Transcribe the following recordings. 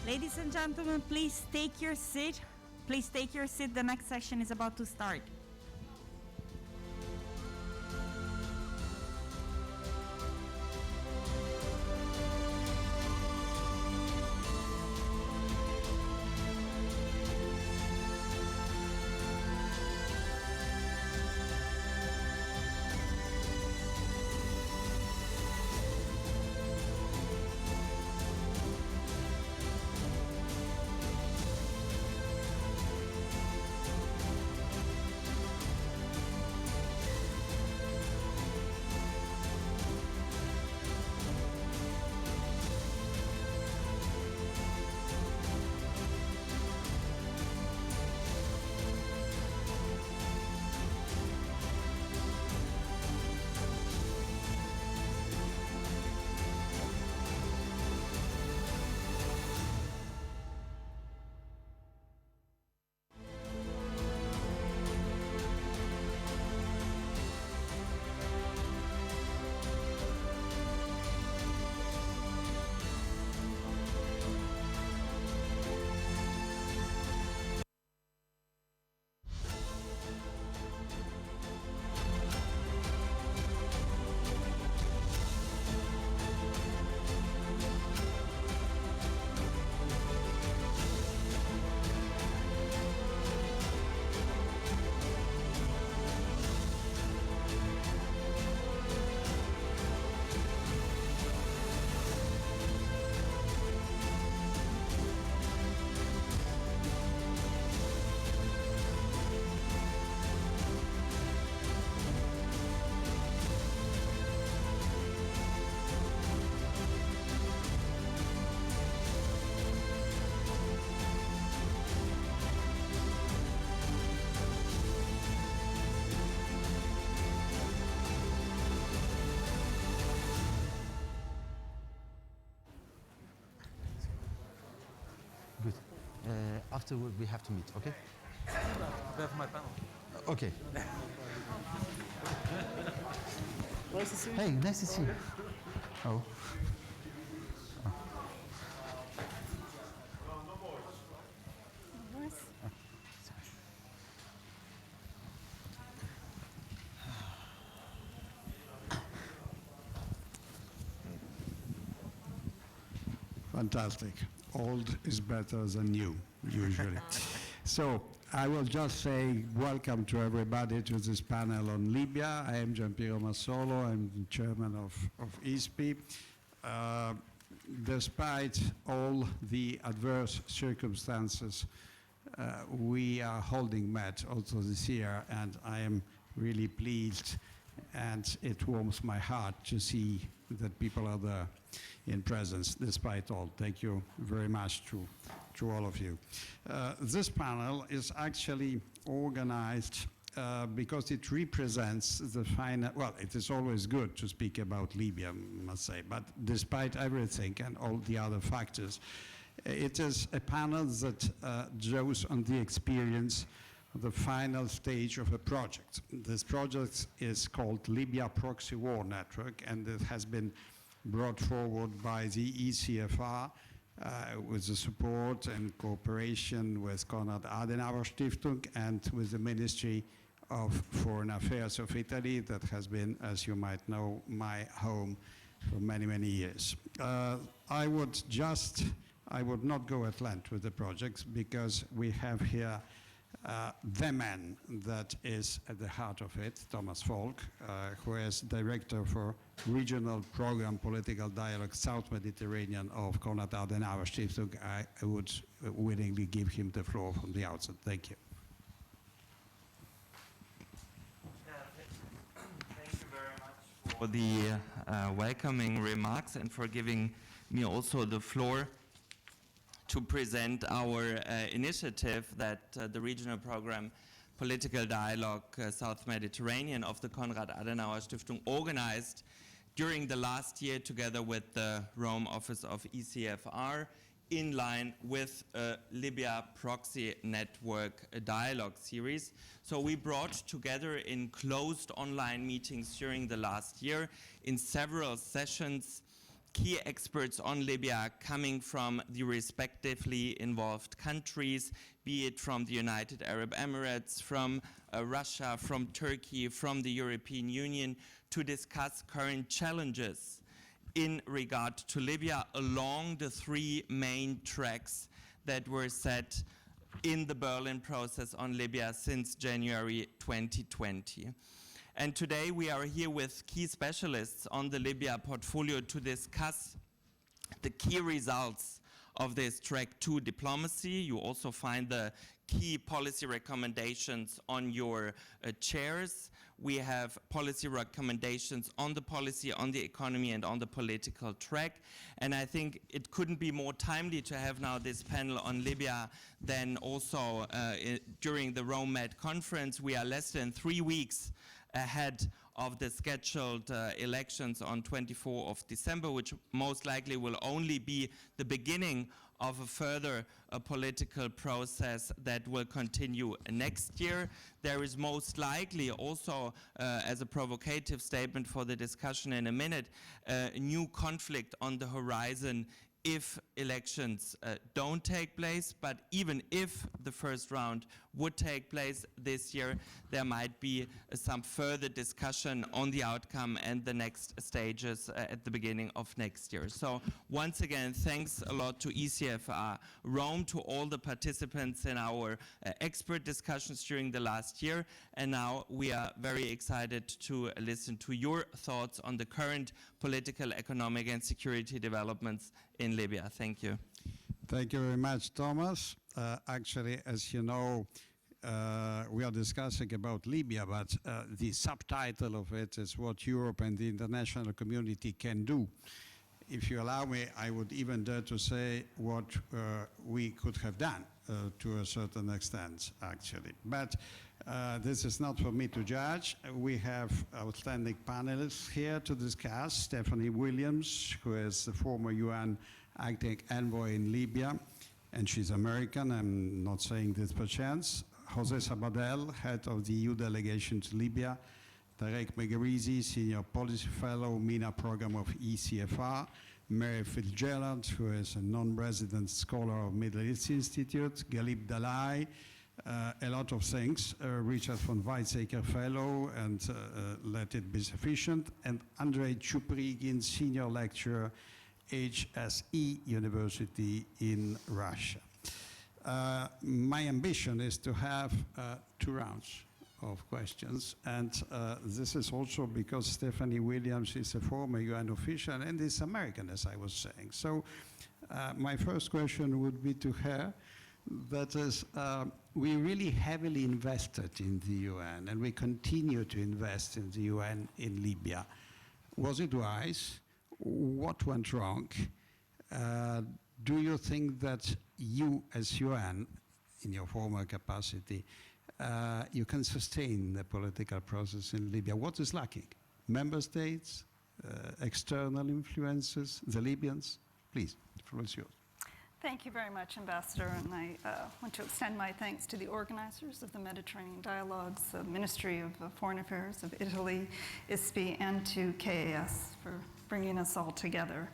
Ladies and gentlemen, please take your seat. Please take your seat. The next session is about to start. Afterward, we have to meet, okay? That's my panel. Okay. Nice to see you. Hey, nice to see you. Oh. Fantastic. Old is better than new, usually. So I will just say welcome to everybody to this panel on Libya. I am Giampiero Massolo. I'm the chairman of ISPI. Despite all the adverse circumstances, we are holding MET also this year, and I am really pleased, and it warms my heart to see that people are there in presence, despite all. Thank you very much to all of you. This panel is actually organized because it represents the final, well, it is always good to speak about Libya, I must say, but despite everything and all the other factors, it is a panel that draws on the experience of the final stage of a project. This project is called Libya Proxy War Network, and it has been brought forward by the ECFR with the support and cooperation with Konrad Adenauer Stiftung and with the Ministry of Foreign Affairs of Italy, that has been, as you might know, my home for many, many years. I would not go at length with the project because we have here the man that is at the heart of it, Thomas Falk, who is Director for Regional Program Political Dialogue South Mediterranean of Konrad Adenauer Stiftung. I would willingly give him the floor from the outset. Thank you. Thank you very much for the welcoming remarks and for giving me also the floor to present our initiative that the regional program Political Dialogue South Mediterranean of the Konrad Adenauer Stiftung organized during the last year together with the Rome office of ECFR in line with a Libya proxy network dialogue series. So we brought together in closed online meetings during the last year in several sessions key experts on Libya coming from the respectively involved countries, be it from the United Arab Emirates, from Russia, from Turkey, from the European Union, to discuss current challenges in regard to Libya along the three main tracks that were set in the Berlin process on Libya since January 2020. And today we are here with key specialists on the Libya portfolio to discuss the key results of this track 2 diplomacy. You also find the key policy recommendations on your chairs. We have policy recommendations on the policy, on the economy, and on the political track. And I think it couldn't be more timely to have now this panel on Libya than also during the Rome Med conference. We are less than 3 weeks ahead of the scheduled elections on 24th of December, which most likely will only be the beginning of a further political process that will continue next year. There is most likely also, as a provocative statement for the discussion in a minute, a new conflict on the horizon if elections don't take place. But even if the first round would take place this year, there might be some further discussion on the outcome and the next stages at the beginning of next year. So once again, thanks a lot to ECFR Rome, to all the participants in our expert discussions during the last year. And now we are very excited to listen to your thoughts on the current political, economic, and security developments in Libya. Thank you. Thank you very much, Thomas. Actually, as you know, we are discussing about Libya, but the subtitle of it is what Europe and the international community can do. If you allow me, I would even dare to say what we could have done to a certain extent, actually. But this is not for me to judge. We have outstanding panelists here to discuss. Stephanie Williams, who is the former UN acting envoy in Libya, and she's American, I'm not saying this per chance. Jose Sabadell, head of the EU delegation to Libya. Tarek Megherizi, senior policy fellow, MENA program of ECFR. Mary Fitzgerald, who is a non-resident scholar of Middle East Institute. Galib Dalai, a lot of things. Richard von Weizsäcker fellow, and let it be sufficient. And Andrei Chuprigin, senior lecturer, HSE University in Russia. My ambition is to have 2 rounds of questions, and this is also because Stephanie Williams is a former UN official and is American, as I was saying. So my first question would be to her. That is, we really heavily invested in the UN, and we continue to invest in the UN in Libya. Was it wise? What went wrong? Do you think that you, as UN, in your former capacity, you can sustain the political process in Libya? What is lacking? Member states, external influences, the Libyans? Please, the floor is yours. Thank you very much, Ambassador, and I want to extend my thanks to the organizers of the Mediterranean Dialogues, the Ministry of Foreign Affairs of Italy, ISPI, and to KAS for bringing us all together.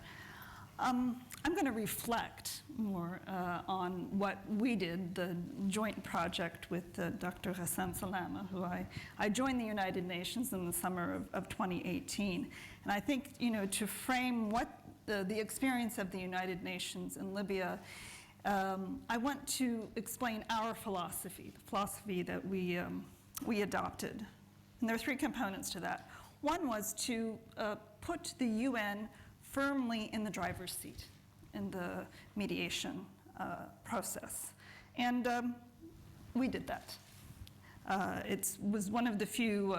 I'm going to reflect more on what we did, the joint project with Dr. Ghassan Salama, who I joined the United Nations in the summer of 2018. And I think, to frame what the experience of the United Nations in Libya, I want to explain our philosophy, the philosophy that we adopted. And there are 3 components to that. One was to put the UN firmly in the driver's seat in the mediation process. And we did that. It was one of the few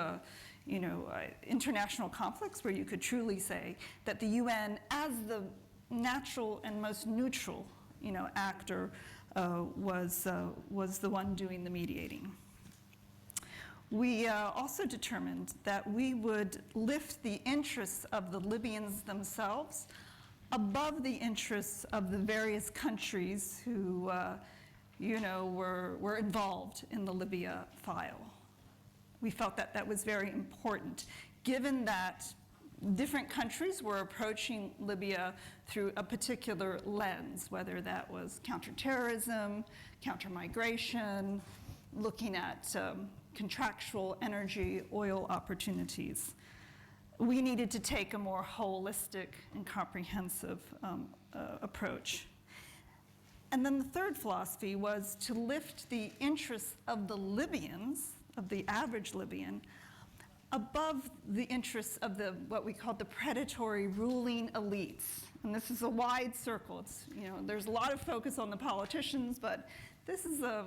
international conflicts where you could truly say that the UN, as the natural and most neutral actor, was the one doing the mediating. We also determined that we would lift the interests of the Libyans themselves above the interests of the various countries who, were involved in the Libya file. We felt that that was very important, given that different countries were approaching Libya through a particular lens, whether that was counterterrorism, counter-migration, looking at contractual energy, oil opportunities. We needed to take a more holistic and comprehensive approach. And then the third philosophy was to lift the interests of the Libyans, of the average Libyan, above the interests of what we call the predatory ruling elites. And this is a wide circle. It's, there's a lot of focus on the politicians, but this is a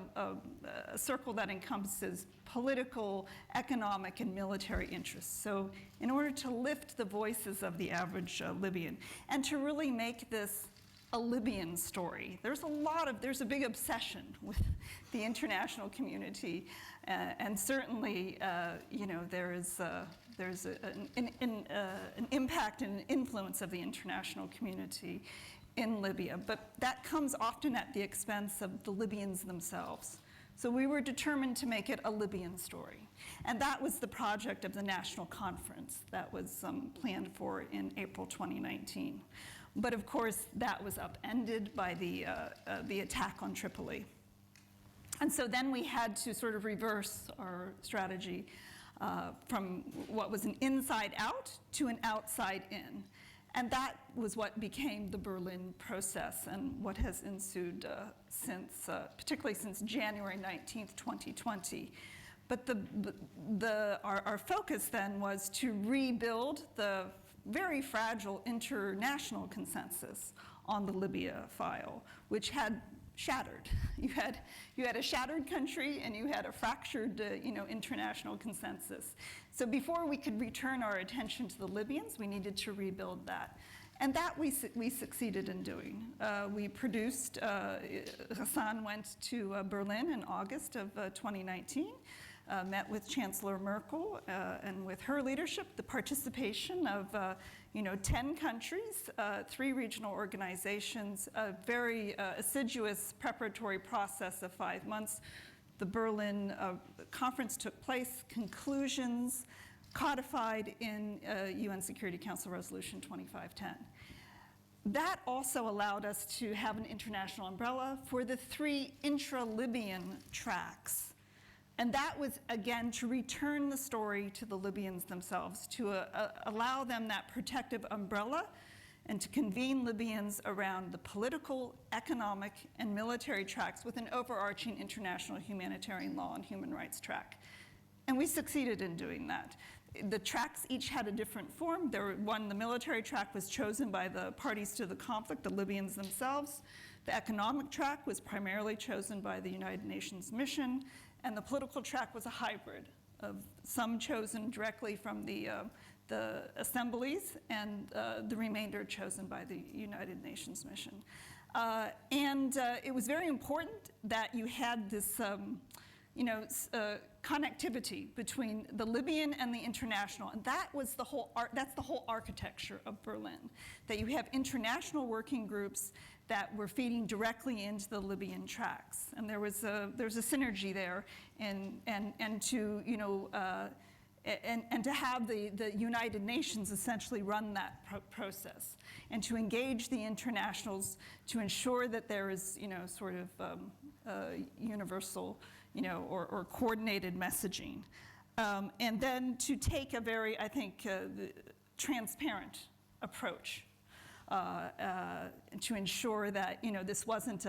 circle that encompasses political, economic, and military interests. So in order to lift the voices of the average Libyan and to really make this a Libyan story, there's a big obsession with the international community, and certainly, there's an impact and an influence of the international community in Libya, but that comes often at the expense of the Libyans themselves. So we were determined to make it a Libyan story. And that was the project of the national conference that was planned for in April 2019. But of course, that was upended by the attack on Tripoli. And so then we had to sort of reverse our strategy from what was an inside out to an outside in. And that was what became the Berlin process and what has ensued particularly since January 19th, 2020. But our focus then was to rebuild the very fragile international consensus on the Libya file, which had shattered. You had a shattered country and you had a fractured international consensus. So before we could return our attention to the Libyans, we needed to rebuild that. And that we succeeded in doing. We produced, Hassan went to Berlin in August of 2019, met with Chancellor Merkel, and with her leadership, the participation of 10 countries, 3 regional organizations, a very assiduous preparatory process of 5 months. The Berlin conference took place, conclusions codified in UN Security Council Resolution 2510. That also allowed us to have an international umbrella for the 3 intra-Libyan tracks. And that was, again, to return the story to the Libyans themselves, to allow them that protective umbrella and to convene Libyans around the political, economic, and military tracks with an overarching international humanitarian law and human rights track. And we succeeded in doing that. The tracks each had a different form. The military track was chosen by the parties to the conflict, the Libyans themselves. The economic track was primarily chosen by the United Nations mission. And the political track was a hybrid of some chosen directly from the assemblies and the remainder chosen by the United Nations mission. It was very important that you had this connectivity between the Libyan and the international, and that's the whole architecture of Berlin, that you have international working groups that were feeding directly into the Libyan tracks, and there's a synergy there, and to have the United Nations essentially run that process, and to engage the internationals to ensure that there is universal or coordinated messaging, and then to take a very, I think, transparent approach. To ensure that this wasn't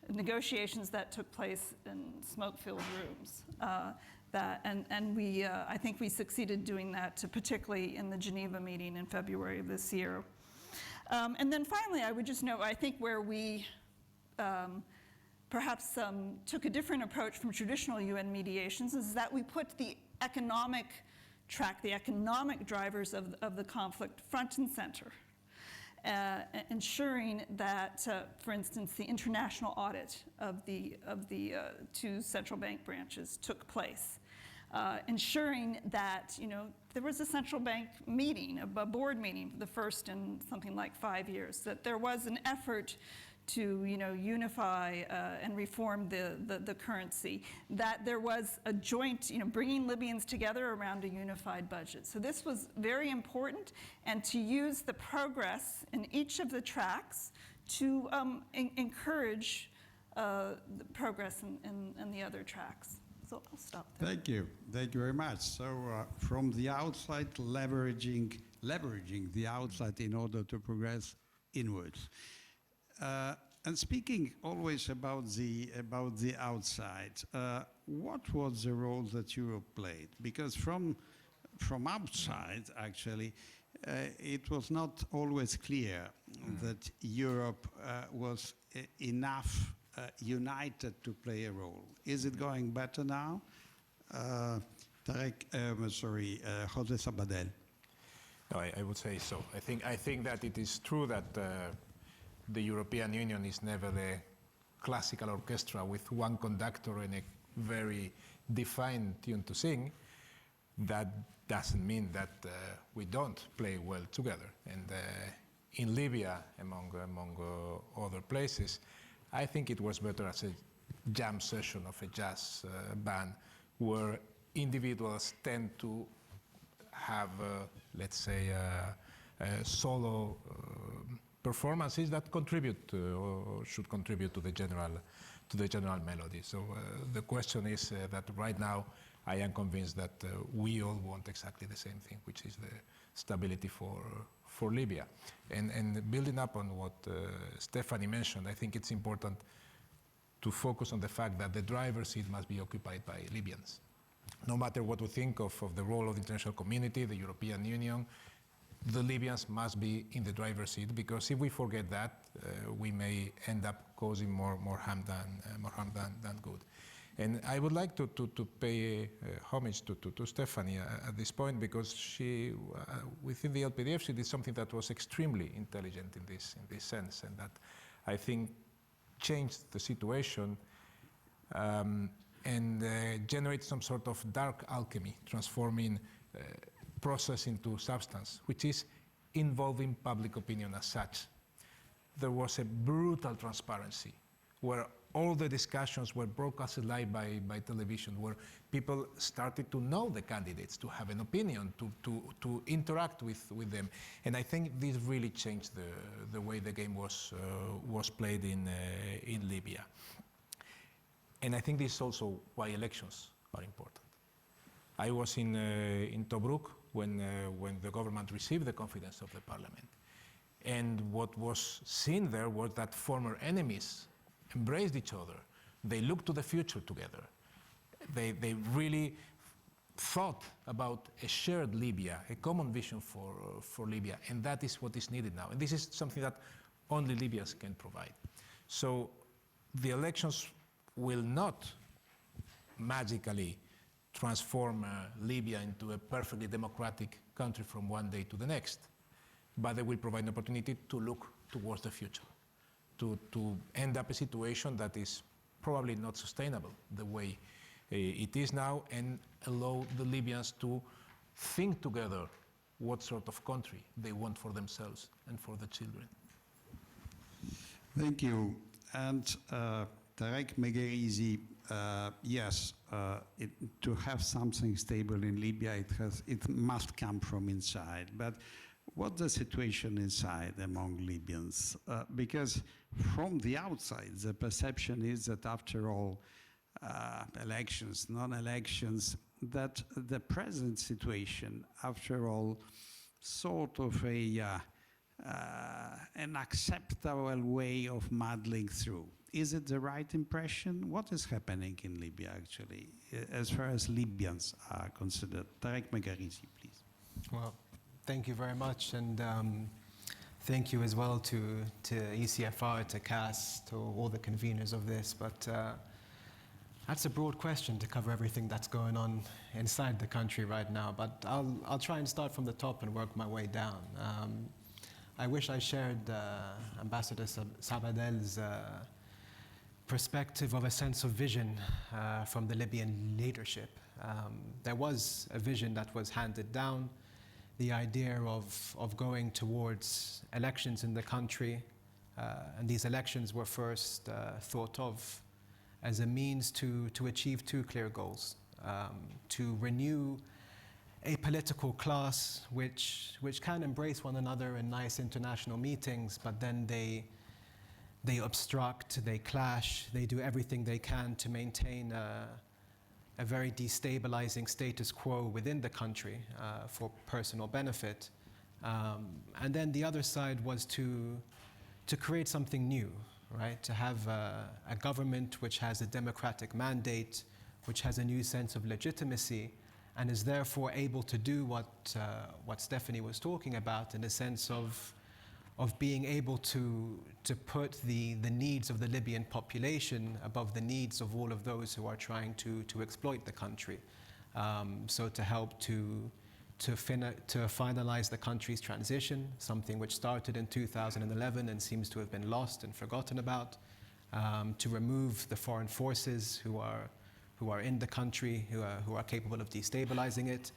negotiations that took place in smoke-filled rooms. I think we succeeded doing that, particularly in the Geneva meeting in February of this year. And then finally, I would just note, I think where we perhaps took a different approach from traditional UN mediations is that we put the economic track, the economic drivers of the conflict front and center. Ensuring that, for instance, the international audit of the 2 central bank branches took place. Ensuring that there was a central bank meeting, a board meeting, the first in something like 5 years, that there was an effort to unify and reform the currency, that there was a joint, bringing Libyans together around a unified budget. So this was very important, and to use the progress in each of the tracks to encourage the progress in the other tracks. So I'll stop there. Thank you. Thank you very much. So from the outside, leveraging the outside in order to progress inwards. And speaking always about the outside, what was the role that Europe played? Because from outside, actually, it was not always clear that Europe was enough united to play a role. Is it going better now? José Sabadell. No, I would say so. I think that it is true that the European Union is never the classical orchestra with one conductor and a very defined tune to sing. That doesn't mean that we don't play well together. And in Libya, among other places, I think it was better as a jam session of a jazz band where individuals tend to have, let's say, solo performances that contribute or should contribute to the general melody. So the question is that right now I am convinced that we all want exactly the same thing, which is the stability for Libya. And building up on what Stephanie mentioned, I think it's important to focus on the fact that the driver's seat must be occupied by Libyans. No matter what we think of the role of the international community, the European Union, the Libyans must be in the driver's seat, because if we forget that, we may end up causing more harm than good. And I would like to pay homage to Stephanie at this point, because she, within the LPDF, she did something that was extremely intelligent in this sense, and that I think changed the situation and generate some sort of dark alchemy, transforming process into substance, which is involving public opinion as such. There was a brutal transparency where all the discussions were broadcasted live by television, where people started to know the candidates, to have an opinion, to interact with them. And I think this really changed the way the game was played in Libya. And I think this is also why elections are important. I was in Tobruk when the government received the confidence of the parliament. And what was seen there was that former enemies embraced each other. They looked to the future together. They really thought about a shared Libya, a common vision for Libya, and that is what is needed now. And this is something that only Libyans can provide. So the elections will not magically transform Libya into a perfectly democratic country from one day to the next, but they will provide an opportunity to look towards the future, to end up a situation that is probably not sustainable the way it is now, and allow the Libyans to think together what sort of country they want for themselves and for the children. Thank you. And Tarek Megherizi, yes, to have something stable in Libya, it must come from inside. But what's the situation inside among Libyans? Because from the outside, the perception is that after all, elections, non-elections, that the present situation, after all, sort of an acceptable way of muddling through. Is it the right impression? What is happening in Libya, actually, as far as Libyans are considered? Tarek Megherizi, please. Well, thank you very much, and thank you as well to ECFR, to CAS, to all the conveners of this. But that's a broad question to cover everything that's going on inside the country right now. But I'll try and start from the top and work my way down. I wish I shared Ambassador Sabadell's perspective of a sense of vision from the Libyan leadership. There was a vision that was handed down, the idea of going towards elections in the country, And these elections were first thought of as a means to achieve two clear goals. To renew a political class which can embrace one another in nice international meetings, but then they obstruct, they clash, they do everything they can to maintain a very destabilizing status quo within the country for personal benefit. And then the other side was to create something new, right? To have a government which has a democratic mandate, which has a new sense of legitimacy, and is therefore able to do what Stephanie was talking about, in the sense of being able to put the needs of the Libyan population above the needs of all of those who are trying to exploit the country. So to help to finalize the country's transition, something which started in 2011 and seems to have been lost and forgotten about, to remove the foreign forces who are in the country, who are capable of destabilizing it,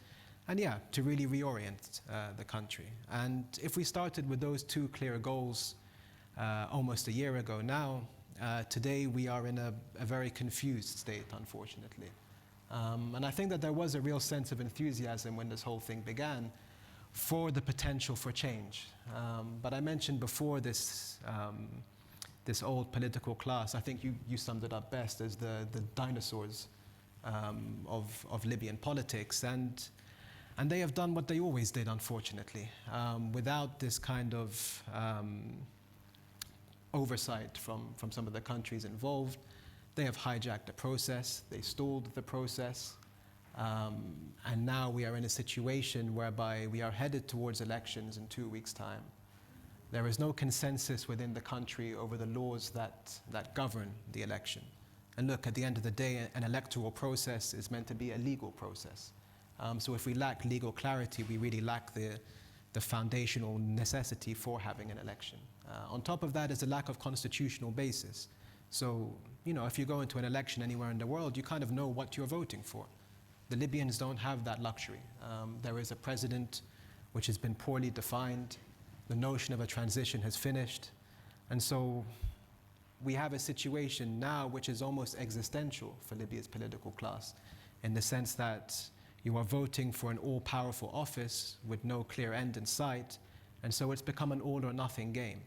and yeah, to really reorient the country. And if we started with those two clear goals almost a year ago now, today we are in a very confused state, unfortunately. And I think that there was a real sense of enthusiasm when this whole thing began for the potential for change. But I mentioned before this old political class. I think you summed it up best as the dinosaurs of Libyan politics. And they have done what they always did, unfortunately, without this kind of oversight from some of the countries involved. They have hijacked the process, they stalled the process, and now we are in a situation whereby we are headed towards elections in 2 weeks' time. There is no consensus within the country over the laws that govern the election. And look, at the end of the day, an electoral process is meant to be a legal process. So if we lack legal clarity, we really lack the foundational necessity for having an election. On top of that is a lack of constitutional basis. So, if you go into an election anywhere in the world, you kind of know what you're voting for. The Libyans don't have that luxury. There is a president which has been poorly defined. The notion of a transition has finished. And so we have a situation now which is almost existential for Libya's political class, in the sense that you are voting for an all-powerful office with no clear end in sight, and so it's become an all-or-nothing game.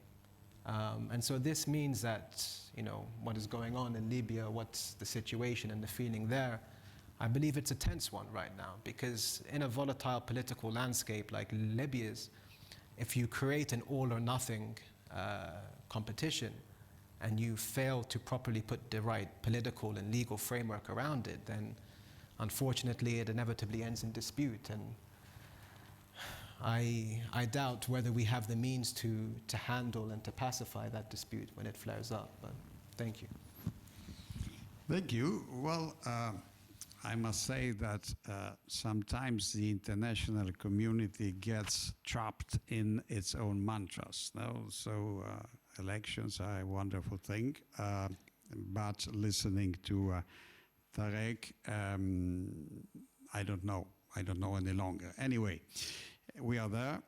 And so this means that, what is going on in Libya, what's the situation and the feeling there, I believe it's a tense one right now, because in a volatile political landscape like Libya's, if you create an all-or-nothing competition and you fail to properly put the right political and legal framework around it, then unfortunately it inevitably ends in dispute. And I doubt whether we have the means to handle and to pacify that dispute when it flares up. But thank you. Thank you. Well, I must say that sometimes the international community gets trapped in its own mantras. No? So elections are a wonderful thing, but listening to Tarek, I don't know any longer. Anyway, we are there.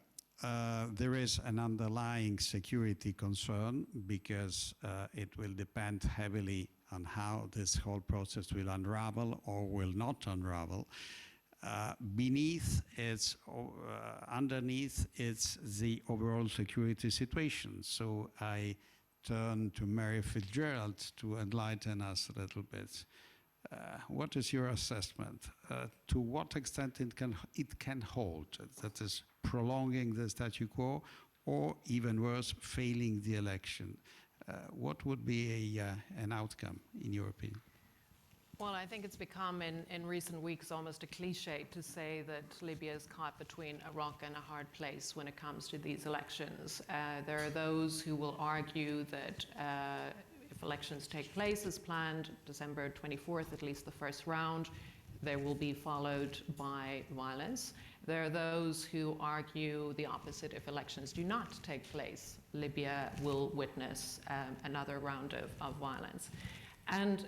There is an underlying security concern, because it will depend heavily on how this whole process will unravel or will not unravel. Underneath, it's the overall security situation. So I turn to Mary Fitzgerald to enlighten us a little bit. What is your assessment? To what extent it can hold? That is, prolonging the statu quo, or even worse, failing the election. What would be an outcome, in your opinion? Well, I think it's become in recent weeks almost a cliche to say that Libya is caught between a rock and a hard place when it comes to these elections. There are those who will argue that if elections take place as planned, December 24th, at least the first round, they will be followed by violence. There are those who argue the opposite. If elections do not take place, Libya will witness another round of violence. And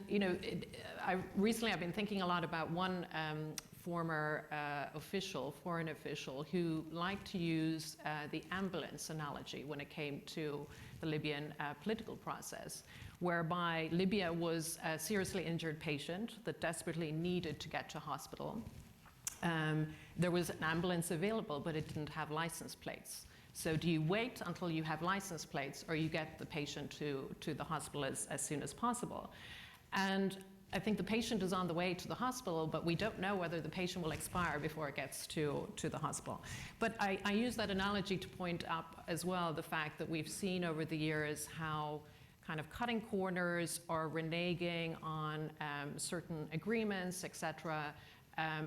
recently I've been thinking a lot about one former foreign official, who liked to use the ambulance analogy when it came to the Libyan political process, whereby Libya was a seriously injured patient that desperately needed to get to hospital. There was an ambulance available, but it didn't have license plates. So do you wait until you have license plates, or you get the patient to the hospital as soon as possible? And I think the patient is on the way to the hospital, but we don't know whether the patient will expire before it gets to the hospital. But I use that analogy to point up as well the fact that we've seen over the years how kind of cutting corners or reneging on certain agreements, etc.,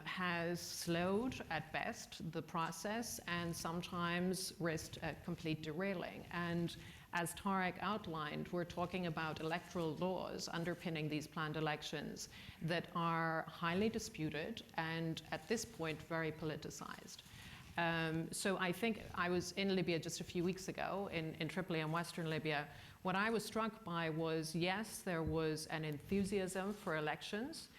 has slowed at best the process and sometimes risked a complete derailing. And as Tarek outlined, we're talking about electoral laws underpinning these planned elections that are highly disputed and at this point very politicized. So I think I was in Libya just a few weeks ago, in Tripoli in Western Libya. What I was struck by was, yes, there was an enthusiasm for elections.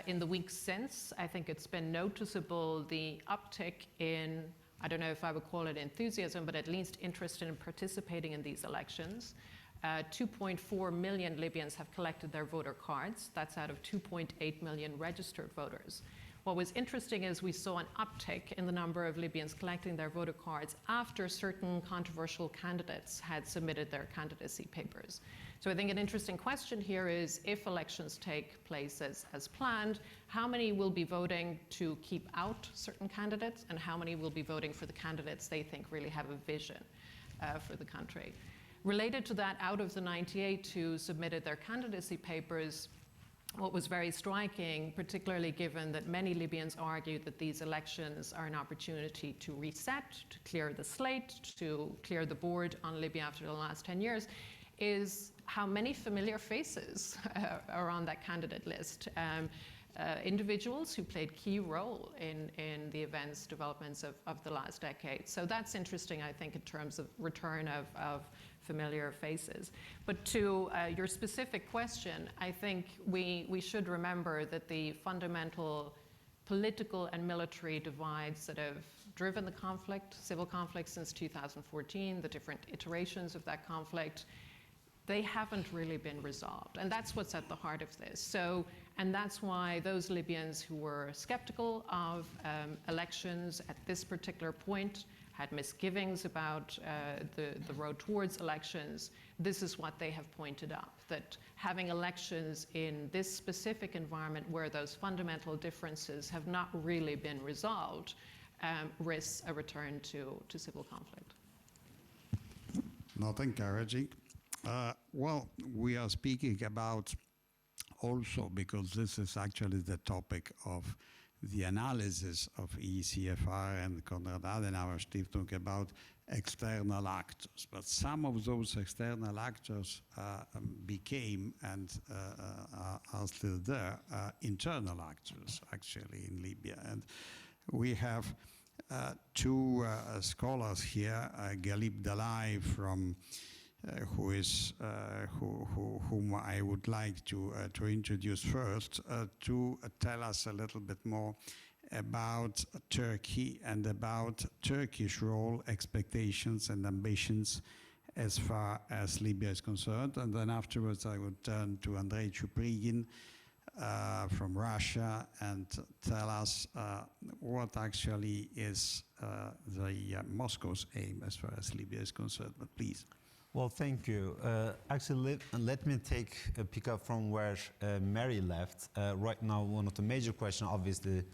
In the weeks since, I think it's been noticeable the uptick in, I don't know if I would call it enthusiasm, but at least interest in participating in these elections. 2.4 million Libyans have collected their voter cards. That's out of 2.8 million registered voters. What was interesting is we saw an uptick in the number of Libyans collecting their voter cards after certain controversial candidates had submitted their candidacy papers. So I think an interesting question here is, if elections take place as planned, how many will be voting to keep out certain candidates, and how many will be voting for the candidates they think really have a vision for the country? Related to that, out of the 98 who submitted their candidacy papers, what was very striking, particularly given that many Libyans argued that these elections are an opportunity to reset, to clear the slate, to clear the board on Libya after the last 10 years, is how many familiar faces are on that candidate list. Individuals who played key role in the events, developments of the last decade. So that's interesting, I think, in terms of return of familiar faces. But to your specific question, I think we should remember that the fundamental political and military divides that have driven the conflict, civil conflict since 2014, the different iterations of that conflict, they haven't really been resolved. And that's what's at the heart of this. So, and that's why those Libyans who were skeptical of elections at this particular point, had misgivings about the road towards elections, this is what they have pointed out, that having elections in this specific environment where those fundamental differences have not really been resolved risks a return to civil conflict. Not encouraging. Well, we are speaking about also, because this is actually the topic of the analysis of ECFR and Konrad Adenauer Stiftung about external actors. But some of those external actors became and are still there, internal actors actually in Libya. And we have two scholars here, Galib Dalai from whom I would like to introduce first to tell us a little bit more about Turkey and about Turkish role, expectations and ambitions as far as Libya is concerned. And then afterwards I would turn to Andrei Chuprigin from Russia and tell us what actually is the Moscow's aim as far as Libya is concerned. But please. Well, thank you. Actually, let me pick up from where Mary left. Right now, one of the major questions, obviously,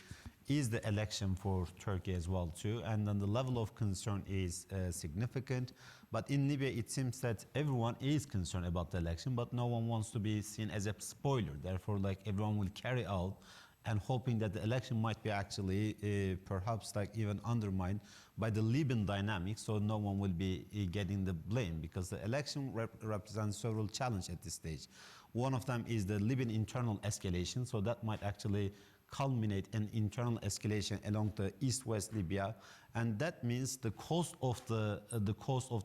is the election for Turkey as well, too. And then the level of concern is significant. But in Libya, it seems that everyone is concerned about the election, but no one wants to be seen as a spoiler. Therefore, like, everyone will carry out and hoping that the election might be actually perhaps like even undermined by the Libyan dynamics, so no one will be getting the blame, because the election represents several challenges at this stage. One of them is the Libyan internal escalation, so that might actually culminate an internal escalation along the east-west Libya, and that means the cost of the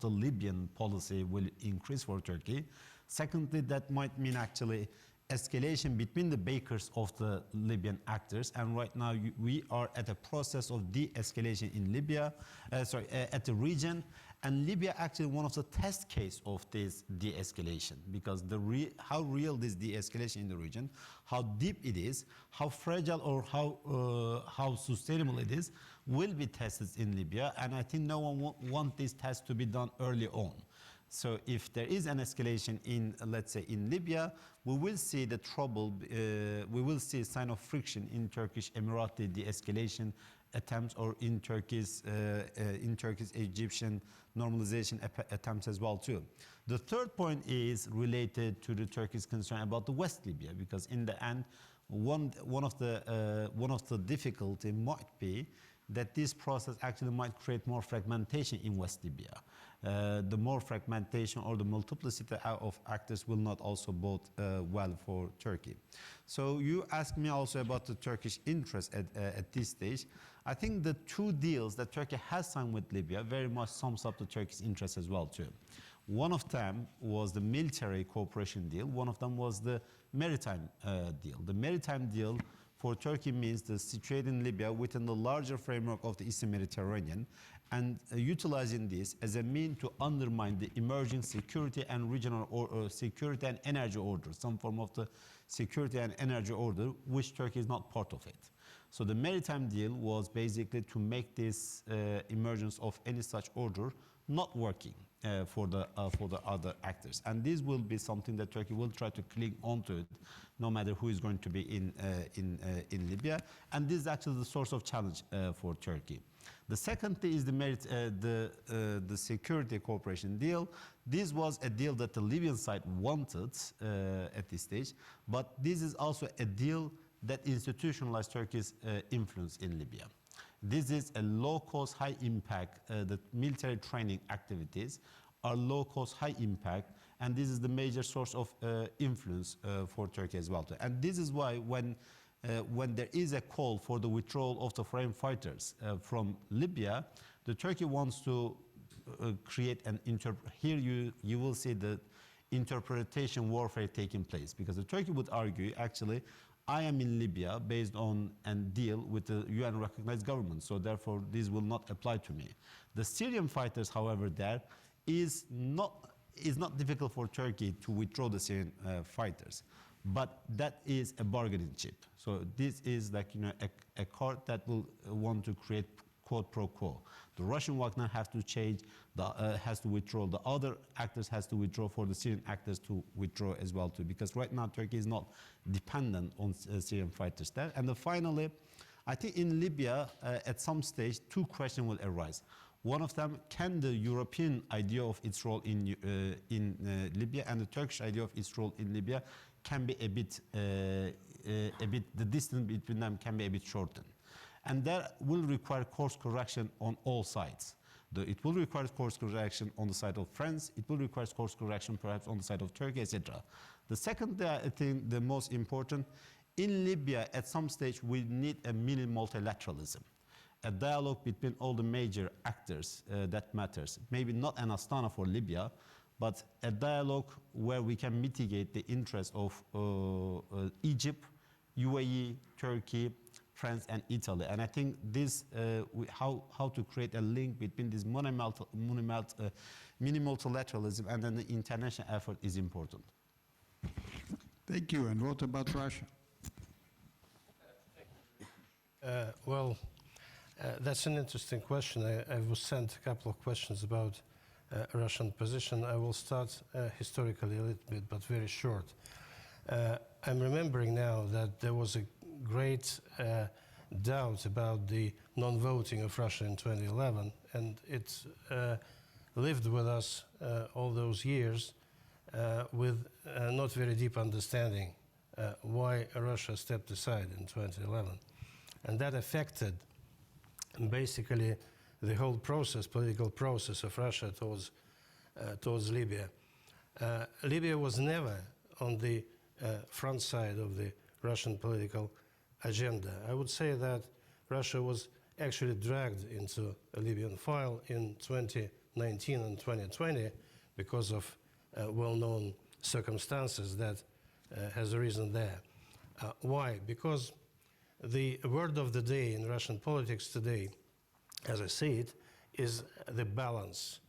Libyan policy will increase for Turkey. Secondly, that might mean actually escalation between the bakers of the Libyan actors, and right now we are at a process of de-escalation in Libya, at the region, and Libya actually one of the test case of this de-escalation, because how real this de-escalation in the region, how deep it is, how fragile or how sustainable it is, will be tested in Libya, and I think no one want this test to be done early on. So if there is an escalation in, let's say, in Libya, we will see the trouble, we will see a sign of friction in Turkish Emirati de-escalation attempts, or in Turkey's Egyptian normalization attempts as well too. The third point is related to the Turkey's concern about the West Libya, because in the end, one of the difficulty might be that this process actually might create more fragmentation in West Libya. The more fragmentation or the multiplicity of actors will not also bode well for Turkey. So you asked me also about the Turkish interest at this stage. I think the two deals that Turkey has signed with Libya very much sums up the Turkish interest as well too. One of them was the military cooperation deal. One of them was the maritime deal. The maritime deal for Turkey means the situating Libya within the larger framework of the Eastern Mediterranean, and utilizing this as a mean to undermine the emerging security and regional security and energy order, some form of the security and energy order, which Turkey is not part of it. So the maritime deal was basically to make this emergence of any such order not working for the other actors, and this will be something that Turkey will try to cling onto it, no matter who is going to be in Libya, and this is actually the source of challenge for Turkey. The second thing is the security cooperation deal. This was a deal that the Libyan side wanted at this stage, but this is also a deal that institutionalized Turkey's influence in Libya. This is a low-cost, high-impact, the military training activities are low-cost, high-impact, and this is the major source of influence for Turkey as well. And this is why when there is a call for the withdrawal of the foreign fighters from Libya, the Turkey wants to create an here you will see the interpretation warfare taking place, because the Turkey would argue, actually, I am in Libya based on and deal with the UN recognized government, so therefore this will not apply to me. The Syrian fighters, however, there is not difficult for Turkey to withdraw the Syrian fighters, but that is a bargaining chip. So this is like, you know, a card that will want to create quid pro quo. The Russian Wagner has to change, has to withdraw. The other actors has to withdraw for the Syrian actors to withdraw as well too, because right now Turkey is not dependent on Syrian fighters there. And then finally, I think in Libya, at some stage, two questions will arise. One of them, can the European idea of its role in Libya and the Turkish idea of its role in Libya can be a bit, the distance between them can be a bit shortened. And that will require course correction on all sides. It will require course correction on the side of France, it will require course correction perhaps on the side of Turkey, etc. The second, I think the most important, in Libya at some stage we need a mini multilateralism. A dialogue between all the major actors that matters. Maybe not an Astana for Libya, but a dialogue where we can mitigate the interests of Egypt, UAE, Turkey, France and Italy. And I think this, how to create a link between this mini multilateralism and then the international effort is important. Thank you. And what about Russia? That's an interesting question. I was sent a couple of questions about Russian position. I will start historically a little bit, but very short. I'm remembering now that there was a great doubt about the non-voting of Russia in 2011, and it lived with us all those years with not very deep understanding why Russia stepped aside in 2011. And that affected basically the whole process, political process of Russia towards Libya. Libya was never on the front side of the Russian political agenda. I would say that Russia was actually dragged into a Libyan file in 2019 and 2020 because of well-known circumstances that has arisen there. Why? Because the word of the day in Russian politics today, as I see it, is the balance.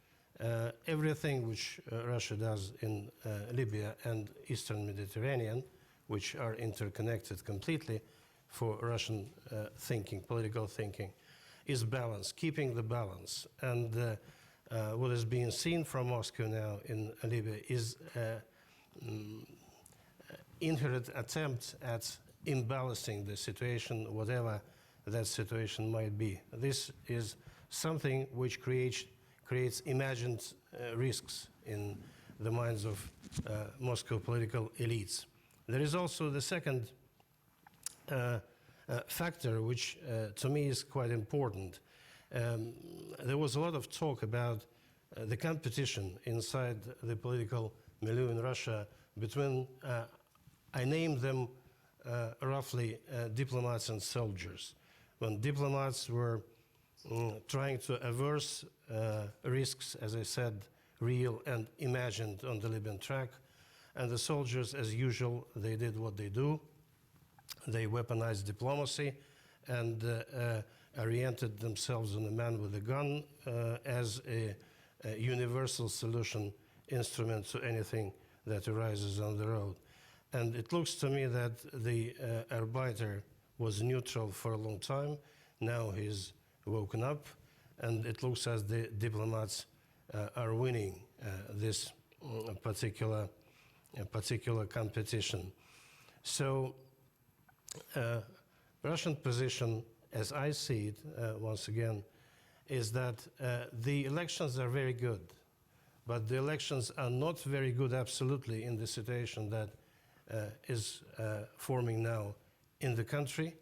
Everything which Russia does in Libya and Eastern Mediterranean, which are interconnected completely for Russian thinking, political thinking, is balance, keeping the balance. And what is being seen from Moscow now in Libya is inherent attempt at imbalancing the situation, whatever that situation might be. This is something which creates imagined risks in the minds of Moscow political elites. There is also the second factor, which to me is quite important. There was a lot of talk about the competition inside the political milieu in Russia between, I named them roughly diplomats and soldiers. When diplomats were trying to averse risks, as I said, real and imagined on the Libyan track, and the soldiers, as usual, they did what they do. They weaponized diplomacy and oriented themselves on a man with a gun as a universal solution instrument to anything that arises on the road. And it looks to me that the Arbeiter was neutral for a long time. Now he's woken up, and it looks as the diplomats are winning this particular competition. So Russian position, as I see it, once again, is that the elections are very good, but the elections are not very good absolutely in the situation that is forming now in the country,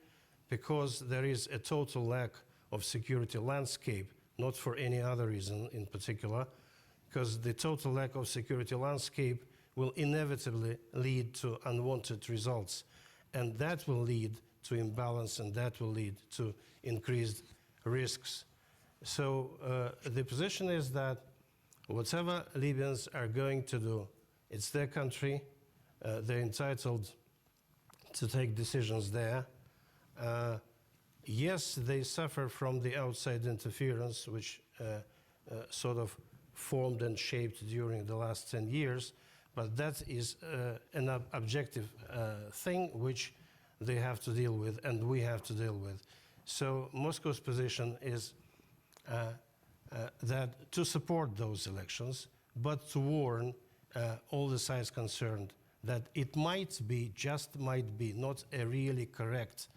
because there is a total lack of security landscape, not for any other reason in particular, because the total lack of security landscape will inevitably lead to unwanted results, and that will lead to imbalance, and that will lead to increased risks. So the position is that whatever Libyans are going to do, it's their country, they're entitled to take decisions there. Yes, they suffer from the outside interference, which sort of formed and shaped during the last 10 years, but that is an objective thing which they have to deal with, and we have to deal with. So Moscow's position is that to support those elections, but to warn all the sides concerned that it might be, just might be, not a really correct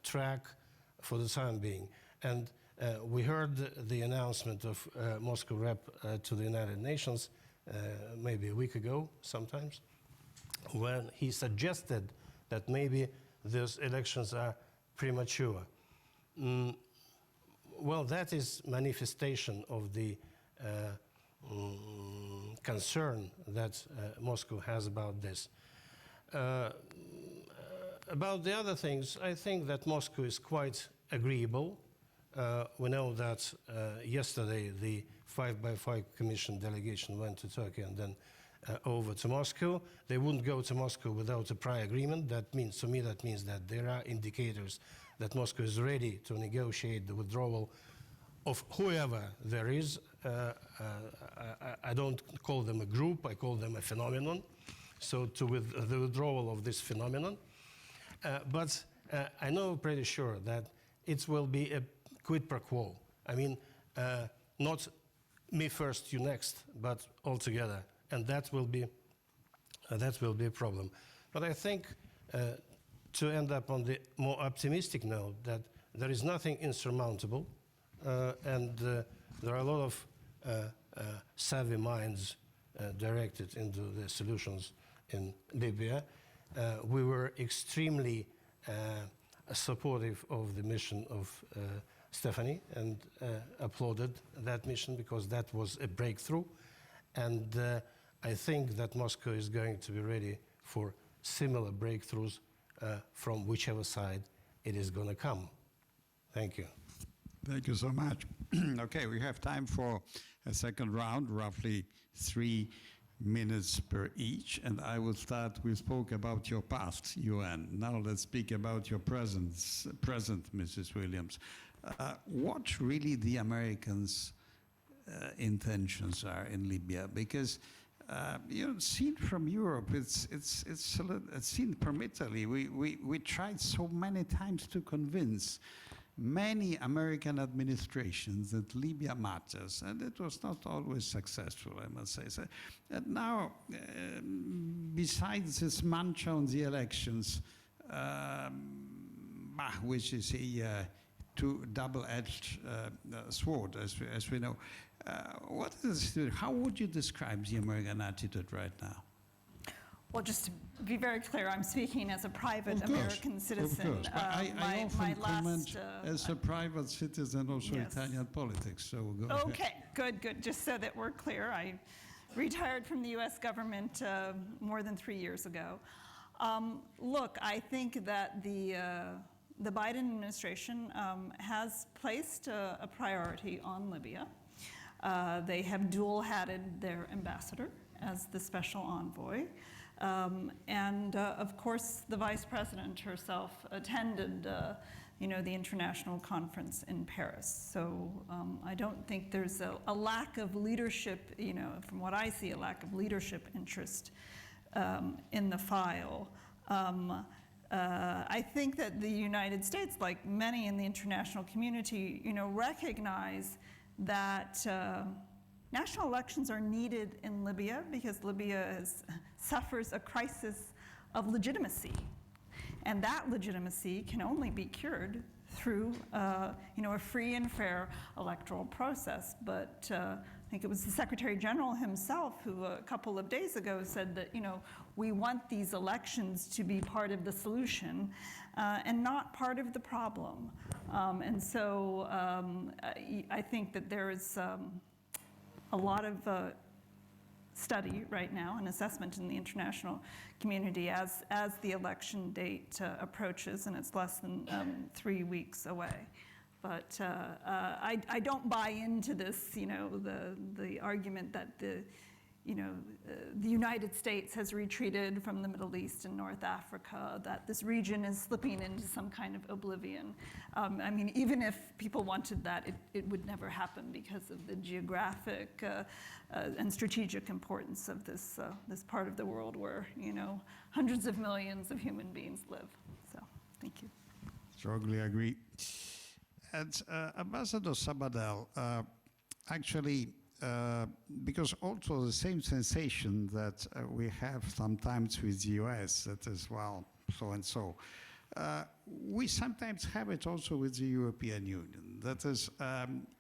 track for the time being. And we heard the announcement of Moscow rep to the United Nations maybe a week ago, sometimes, when he suggested that maybe those elections are premature. Well, that is manifestation of the concern that Moscow has about this. About the other things, I think that Moscow is quite agreeable. We know that yesterday the 5x5 Commission delegation went to Turkey and then over to Moscow. They wouldn't go to Moscow without a prior agreement. That means, to me, that means that there are indicators that Moscow is ready to negotiate the withdrawal of whoever there is. I don't call them a group, I call them a phenomenon. So the withdrawal of this phenomenon. But I know pretty sure that it will be a quid pro quo. I mean, not me first, you next, but all together. And that will be a problem. But I think to end up on the more optimistic note that there is nothing insurmountable, and there are a lot of savvy minds directed into the solutions in Libya. We were extremely supportive of the mission of Stephanie and applauded that mission because that was a breakthrough. And I think that Moscow is going to be ready for similar breakthroughs from whichever side it is going to come. Thank you. Thank you so much. Okay, we have time for a second round, roughly 3 minutes per each, and I will start. We spoke about your past, UN. Now let's speak about your present, Mrs. Williams. What really the Americans' intentions are in Libya? Because seen from Europe, it's seen from Italy. We tried so many times to convince many American administrations that Libya matters, and it was not always successful, I must say. So, and now, besides this mantra on the elections, which is a double-edged sword, as we know, what is it? How would you describe the American attitude right now? Well, just to be very clear, I'm speaking as a private American citizen. Of course, but I often comment last, as a private citizen, also yes. Italian politics, so go ahead. Okay, good. Just so that we're clear, I retired from the US government more than 3 years ago. Look, I think that the Biden administration has placed a priority on Libya. They have dual-hatted their ambassador as the special envoy. And of course, the vice president herself attended, the international conference in Paris. So I don't think there's a lack of leadership, from what I see, a lack of leadership interest in the file. I think that the United States, like many in the international community, recognize that national elections are needed in Libya because Libya suffers a crisis of legitimacy. And that legitimacy can only be cured through a free and fair electoral process. But I think it was the Secretary General himself who a couple of days ago said that, we want these elections to be part of the solution and not part of the problem. And so I think that there is a lot of study right now and assessment in the international community as the election date approaches, and it's less than 3 weeks away. But I don't buy into this, the argument that the United States has retreated from the Middle East and North Africa, that this region is slipping into some kind of oblivion. I mean, even if people wanted that, it would never happen because of the geographic and strategic importance of this part of the world where, hundreds of millions of human beings live. So, thank you. Strongly agree. And Ambassador Sabadell, actually, because also the same sensation that we have sometimes with the US, that is, well, so and so. We sometimes have it also with the European Union. That is,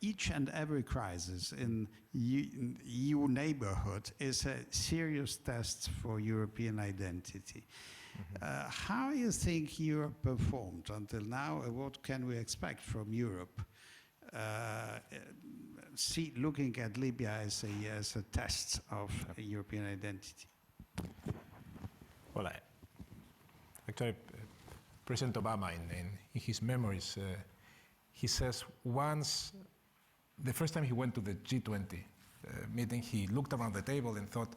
each and every crisis in EU neighborhood is a serious test for European identity. How do you think Europe performed until now, and what can we expect from Europe? Looking at Libya as a test of a European identity. Well, actually, President Obama, in his memories, he says the first time he went to the G20 meeting, he looked around the table and thought,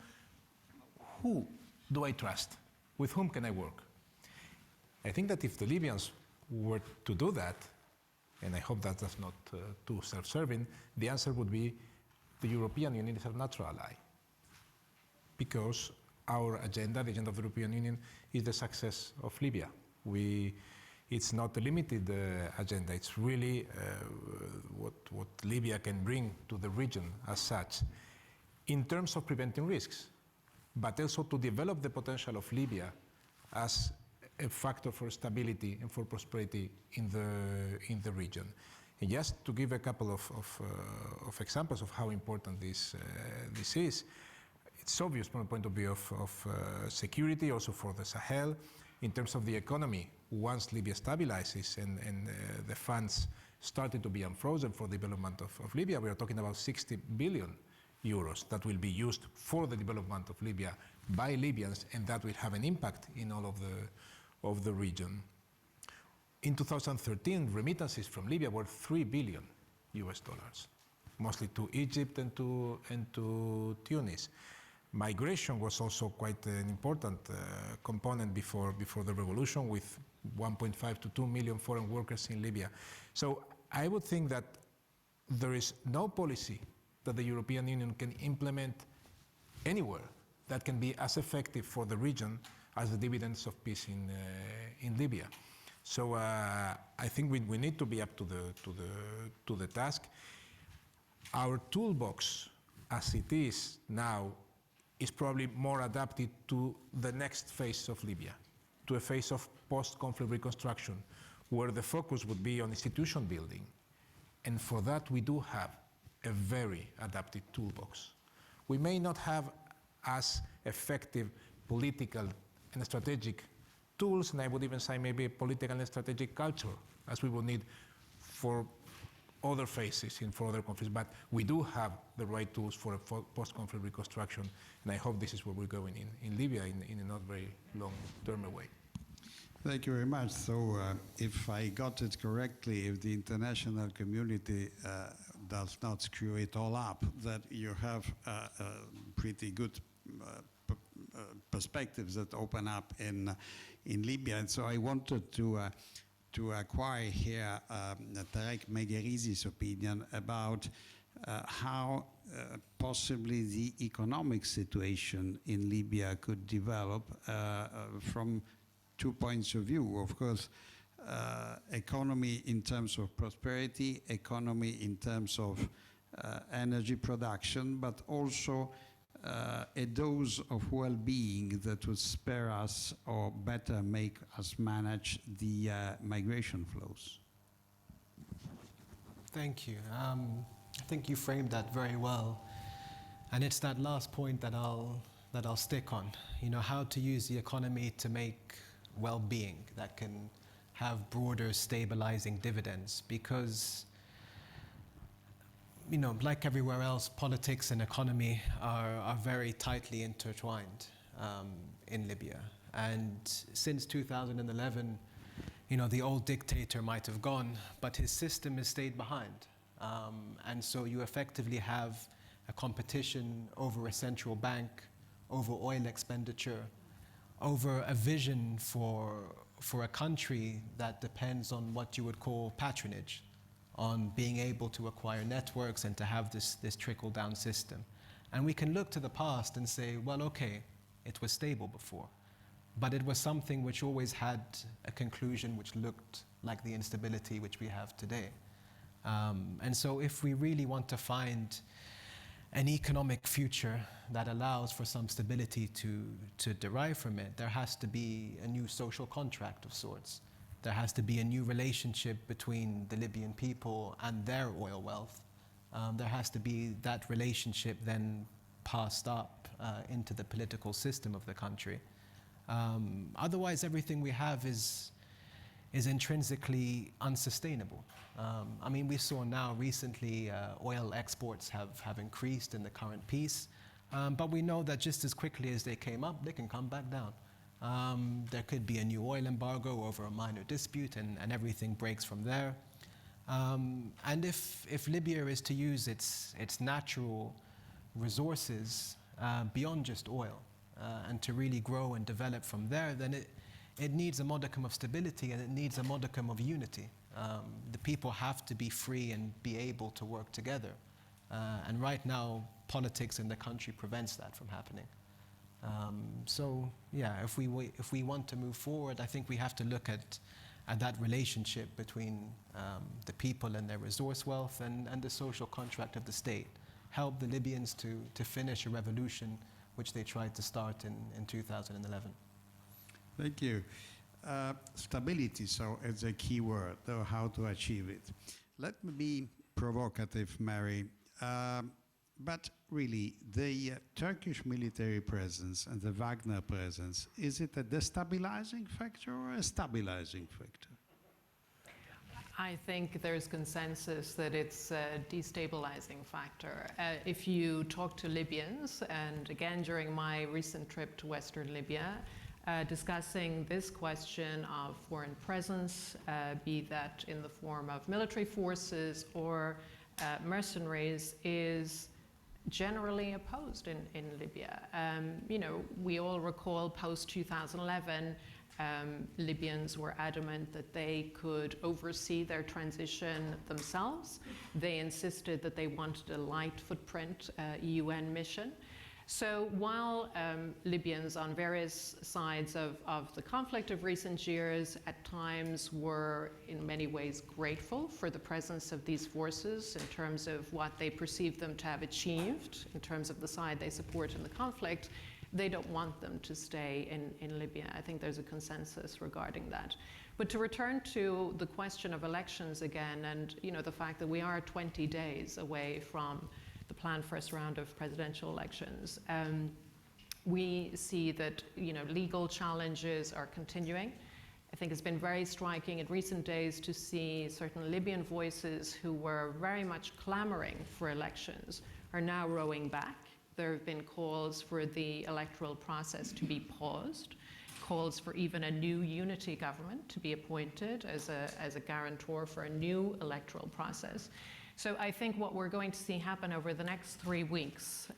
who do I trust? With whom can I work? I think that if the Libyans were to do that, and I hope that that's not too self-serving, the answer would be the European Union is our natural ally. Because our agenda, the agenda of the European Union, is the success of Libya. It's not a limited agenda, it's really what Libya can bring to the region as such, in terms of preventing risks, but also to develop the potential of Libya as a factor for stability and for prosperity in the region. And just to give a couple of examples of how important this is, it's obvious from the point of view of security, also for the Sahel, in terms of the economy. Once Libya stabilizes and the funds started to be unfrozen for the development of Libya, we are talking about 60 billion euros that will be used for the development of Libya by Libyans, and that will have an impact in all of the region. In 2013, remittances from Libya were $3 billion, mostly to Egypt and to Tunis. Migration was also quite an important component before the revolution, with 1.5 to 2 million foreign workers in Libya. So I would think that there is no policy that the European Union can implement anywhere that can be as effective for the region as the dividends of peace in Libya. So I think we need to be up to the task. Our toolbox, as it is now, is probably more adapted to the next phase of Libya, to a phase of post-conflict reconstruction, where the focus would be on institution building. And for that, we do have a very adapted toolbox. We may not have as effective political and strategic tools, and I would even say maybe a political and strategic culture, as we will need for other phases for other conflicts, but we do have the right tools for a post-conflict reconstruction, and I hope this is where we're going in Libya in a not very long-term way. Thank you very much. So if I got it correctly, if the international community does not screw it all up, that you have pretty good perspectives that open up in Libya. And so I wanted to acquire here Tarek Megherizi's opinion about how possibly the economic situation in Libya could develop from 2 points of view. Of course, economy in terms of prosperity, economy in terms of energy production, but also a dose of well-being that would spare us or better make us manage the migration flows. Thank you. I think you framed that very well, and it's that last point that I'll stick on. You know, how to use the economy to make well-being that can have broader stabilizing dividends, because you know, like everywhere else, politics and economy are very tightly intertwined in Libya. And since 2011, you know, the old dictator might have gone, but his system has stayed behind. And so you effectively have a competition over a central bank, over oil expenditure, over a vision for a country that depends on what you would call patronage, on being able to acquire networks and to have this trickle-down system. And we can look to the past and say, well, okay, it was stable before, but it was something which always had a conclusion which looked like the instability which we have today. And so if we really want to find an economic future that allows for some stability to derive from it, there has to be a new social contract of sorts. There has to be a new relationship between the Libyan people and their oil wealth. There has to be that relationship then passed up into the political system of the country. Otherwise, everything we have is intrinsically unsustainable. I mean, we saw now recently oil exports have increased in the current peace, but we know that just as quickly as they came up, they can come back down. There could be a new oil embargo over a minor dispute, and everything breaks from there. And if Libya is to use its natural resources beyond just oil and to really grow and develop from there, then it needs a modicum of stability, and it needs a modicum of unity. The people have to be free and be able to work together. And right now, politics in the country prevents that from happening. So yeah, if we want to move forward, I think we have to look at that relationship between the people and their resource wealth and the social contract of the state. Help the Libyans to finish a revolution which they tried to start in 2011. Thank you. Stability, so it's a key word, though how to achieve it. Let me be provocative, Mary. But really, the Turkish military presence and the Wagner presence, is it a destabilizing factor or a stabilizing factor? I think there's consensus that it's a destabilizing factor. If you talk to Libyans, and again during my recent trip to Western Libya, discussing this question of foreign presence, be that in the form of military forces or mercenaries, is generally opposed in Libya. You know, we all recall post-2011, Libyans were adamant that they could oversee their transition themselves. They insisted that they wanted a light footprint UN mission. So while Libyans on various sides of the conflict of recent years at times were in many ways grateful for the presence of these forces in terms of what they perceived them to have achieved, in terms of the side they support in the conflict, they don't want them to stay in Libya. I think there's a consensus regarding that. But to return to the question of elections again, and you know, the fact that we are 20 days away from the planned first round of presidential elections, we see that, you know, legal challenges are continuing. I think it's been very striking in recent days to see certain Libyan voices who were very much clamoring for elections are now rowing back. There have been calls for the electoral process to be paused, calls for even a new unity government to be appointed as a guarantor for a new electoral process. So I think what we're going to see happen over the next 3 weeks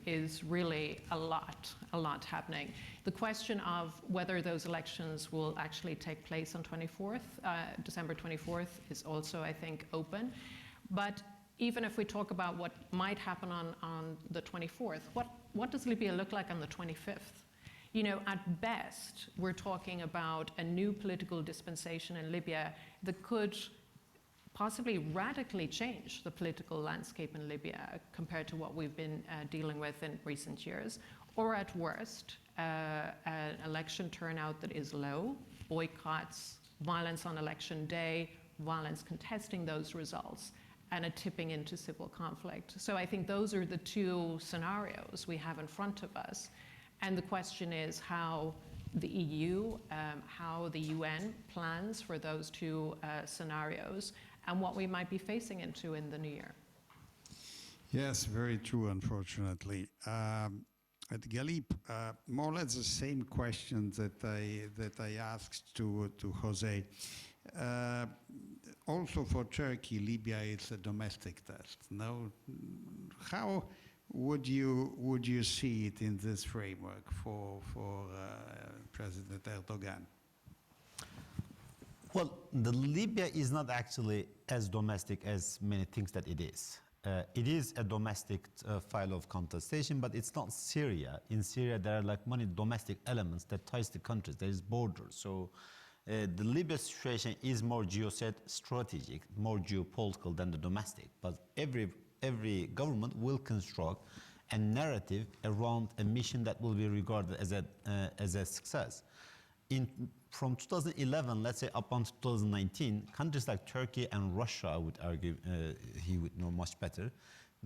is really a lot happening. The question of whether those elections will actually take place on December 24th is also, I think, open. But even if we talk about what might happen on the 24th, what does Libya look like on the 25th? You know, at best, we're talking about a new political dispensation in Libya that could possibly radically change the political landscape in Libya compared to what we've been dealing with in recent years, or at worst, an election turnout that is low, boycotts, violence on election day, violence contesting those results, and a tipping into civil conflict. So I think those are the two scenarios we have in front of us. And the question is how the EU, how the UN plans for those two scenarios, and what we might be facing into in the new year. Yes, very true, unfortunately. At Galip, more or less the same question that I asked to Jose. Also for Turkey, Libya is a domestic test. No, how would you see it in this framework for President Erdogan? Well, the Libya is not actually as domestic as many think that it is. It is a domestic file of contestation, but it's not Syria. In Syria, there are like many domestic elements that ties the countries. There is borders. So the Libya situation is more geostrategic, more geopolitical than the domestic. But every government will construct a narrative around a mission that will be regarded as a success. From 2011, let's say up until 2019, countries like Turkey and Russia, I would argue, he would know much better,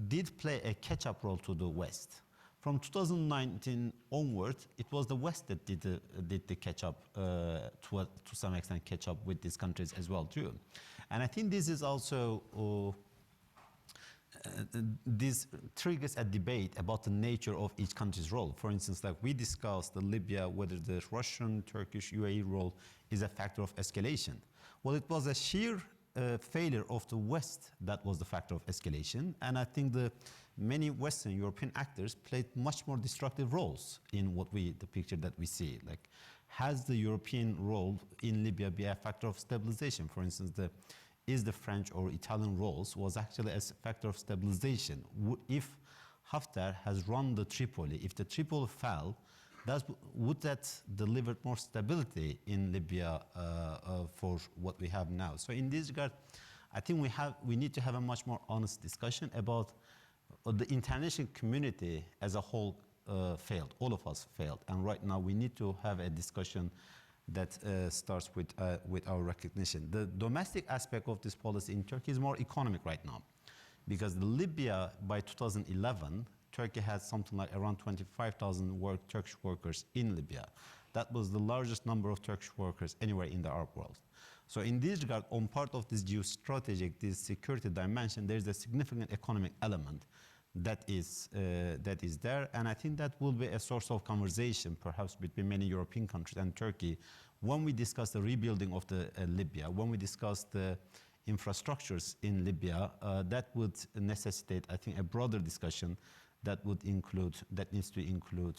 did play a catch-up role to the West. From 2019 onward, it was the West that did the catch-up, to some extent catch-up with these countries as well too. And I think this is also this triggers a debate about the nature of each country's role. For instance, like we discussed the Libya, whether the Russian, Turkish, UAE role is a factor of escalation. Well, it was a sheer failure of the West that was the factor of escalation. And I think the many Western European actors played much more destructive roles in the picture that we see. Like, has the European role in Libya be a factor of stabilization? For instance, is the French or Italian roles was actually a factor of stabilization. If Haftar has run the Tripoli, if the Tripoli fell, would that deliver more stability in Libya for what we have now? So in this regard, I think we need to have a much more honest discussion about the international community as a whole failed. All of us failed, and right now we need to have a discussion that starts with our recognition. The domestic aspect of this policy in Turkey is more economic right now, because Libya, by 2011, Turkey had something like around 25,000 Turkish workers in Libya. That was the largest number of Turkish workers anywhere in the Arab world. So in this regard, on part of this geostrategic, this security dimension, there is a significant economic element that is there, and I think that will be a source of conversation, perhaps between many European countries and Turkey, when we discuss the rebuilding of the Libya, when we discuss the infrastructures in Libya, that would necessitate, I think, a broader discussion that needs to include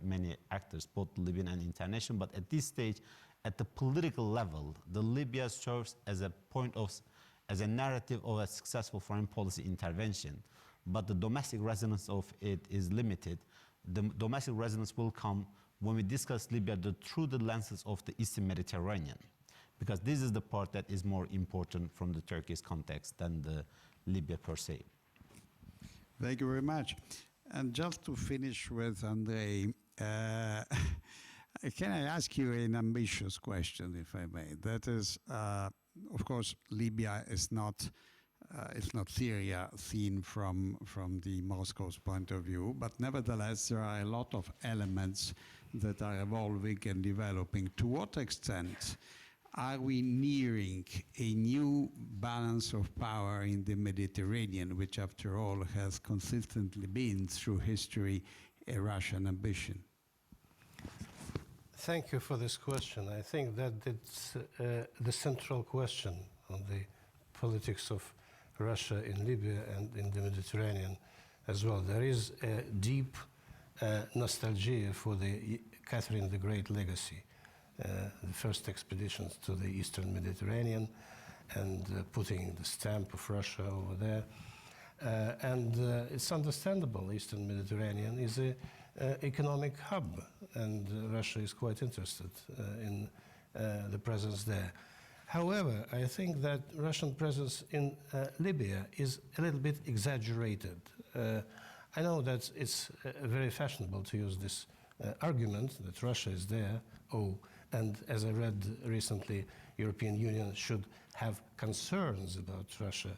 many actors, both Libyan and international. But at this stage, at the political level, the Libya serves as a narrative of a successful foreign policy intervention. But the domestic resonance of it is limited. The domestic resonance will come when we discuss Libya through the lenses of the Eastern Mediterranean, because this is the part that is more important from the Turkish context than the Libya per se. Thank you very much. And just to finish with Andrei, can I ask you an ambitious question, if I may? That is, of course, Libya is not Syria seen from the Moscow's point of view, but nevertheless, there are a lot of elements that are evolving and developing. To what extent are we nearing a new balance of power in the Mediterranean, which after all has consistently been through history a Russian ambition? Thank you for this question. I think that it's the central question on the politics of Russia in Libya and in the Mediterranean as well. There is a deep nostalgia for the Catherine the Great legacy, the first expeditions to the Eastern Mediterranean and putting the stamp of Russia over there. And it's understandable. Eastern Mediterranean is an economic hub, and Russia is quite interested in the presence there. However, I think that Russian presence in Libya is a little bit exaggerated. I know that it's very fashionable to use this argument that Russia is there. And as I read recently, European Union should have concerns about Russia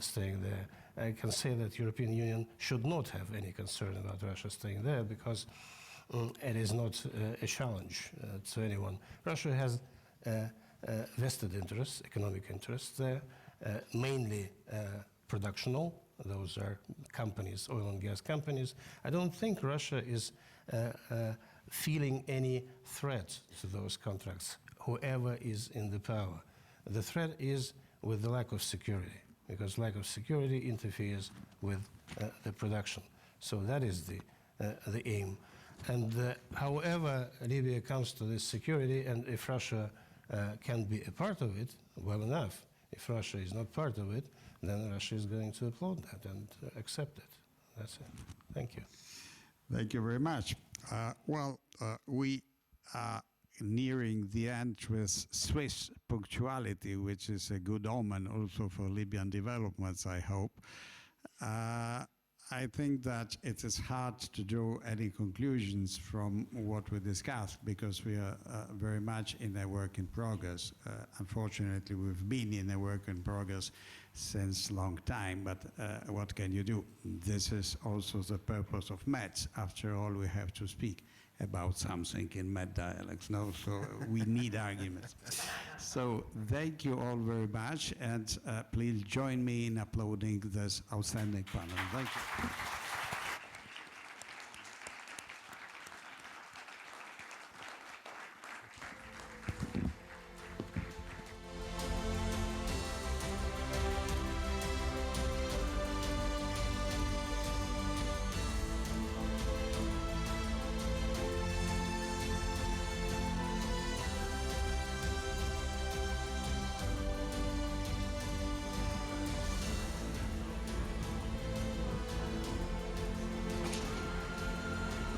staying there. I can say that European Union should not have any concern about Russia staying there, because it is not a challenge to anyone. Russia has vested interests, economic interests there, mainly productional. Those are companies, oil and gas companies. I don't think Russia is feeling any threat to those contracts, whoever is in the power. The threat is with the lack of security, because lack of security interferes with the production. So that is the aim. And however Libya comes to this security, and if Russia can be a part of it, well enough. If Russia is not part of it, then Russia is going to applaud that and accept it. That's it. Thank you. Thank you very much. We are nearing the end with Swiss punctuality, which is a good omen also for Libyan developments, I hope. I think that it is hard to draw any conclusions from what we discussed, because we are very much in a work in progress. Unfortunately, we've been in a work in progress since a long time, but what can you do? This is also the purpose of MET. After all, we have to speak about something in MET dialects, no? So we need arguments. So thank you all very much, and please join me in applauding this outstanding panel. Thank you.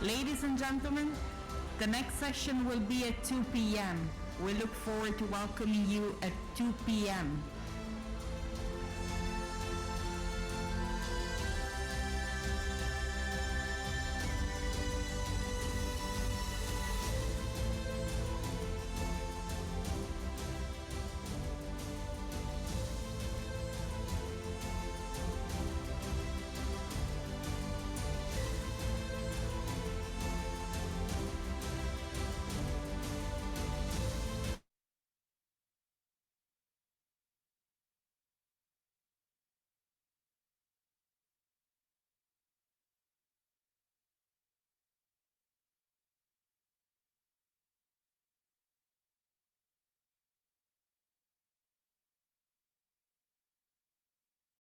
Ladies and gentlemen, the next session will be at 2 p.m. We look forward to welcoming you at 2 p.m.